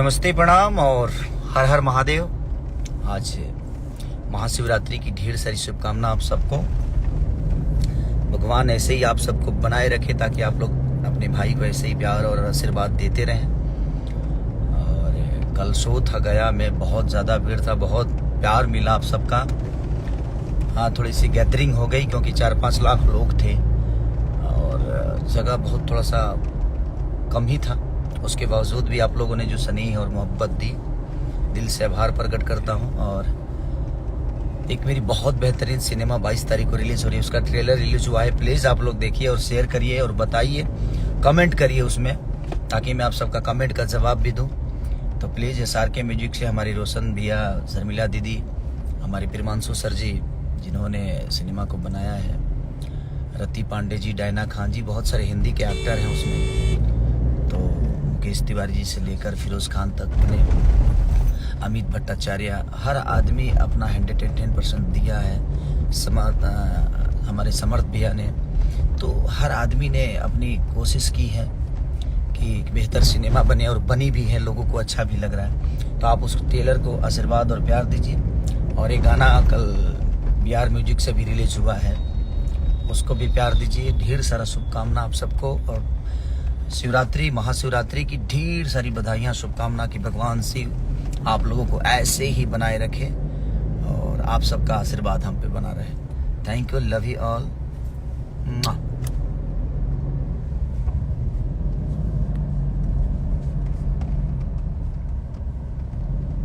नमस्ते, प्रणाम और हर हर महादेव। आज महाशिवरात्रि की ढेर सारी शुभकामना आप सबको। भगवान ऐसे ही आप सबको बनाए रखे ताकि आप लोग अपने भाई को ऐसे ही प्यार और आशीर्वाद देते रहें। और कल शो था गया में, बहुत ज़्यादा भीड़ था, बहुत प्यार मिला आप सबका। हाँ, थोड़ी सी गैदरिंग हो गई क्योंकि 4-5 लाख लोग थे और जगह बहुत थोड़ा सा कम ही था। उसके बावजूद भी आप लोगों ने जो स्नेह और मोहब्बत दी, दिल से आभार प्रकट करता हूं। और एक मेरी बहुत बेहतरीन सिनेमा 22 तारीख को रिलीज हो रही है, उसका ट्रेलर रिलीज हुआ है। प्लीज़ आप लोग देखिए और शेयर करिए और बताइए, कमेंट करिए उसमें, ताकि मैं आप सबका कमेंट का जवाब भी दूं। तो प्लीज़ SRK म्यूजिक से हमारी रोशन भैया, शर्मिला दीदी, हमारे प्रिमांशु सर जी जिन्होंने सिनेमा को बनाया है, रति पांडे जी, डायना खान जी, बहुत सारे हिंदी के एक्टर हैं उसमें। तो मुकेश तिवारी जी से लेकर फिरोज खान तक ने, अमित भट्टाचार्य, हर आदमी अपना 110% दिया है। हमारे समर्थ भैया ने, तो हर आदमी ने अपनी कोशिश की है कि एक बेहतर सिनेमा बने और बनी भी है, लोगों को अच्छा भी लग रहा है। तो आप उस ट्रेलर को आशीर्वाद और प्यार दीजिए। और ये गाना कल BR म्यूजिक से भी रिलीज हुआ है, उसको भी प्यार दीजिए। ढेर सारा शुभकामना आप सबको, और शिवरात्रि, महाशिवरात्रि की ढेर सारी बधाइयाँ, शुभकामना कि भगवान शिव आप लोगों को ऐसे ही बनाए रखे और आप सबका आशीर्वाद हम पे बना रहे। Thank you, love you all.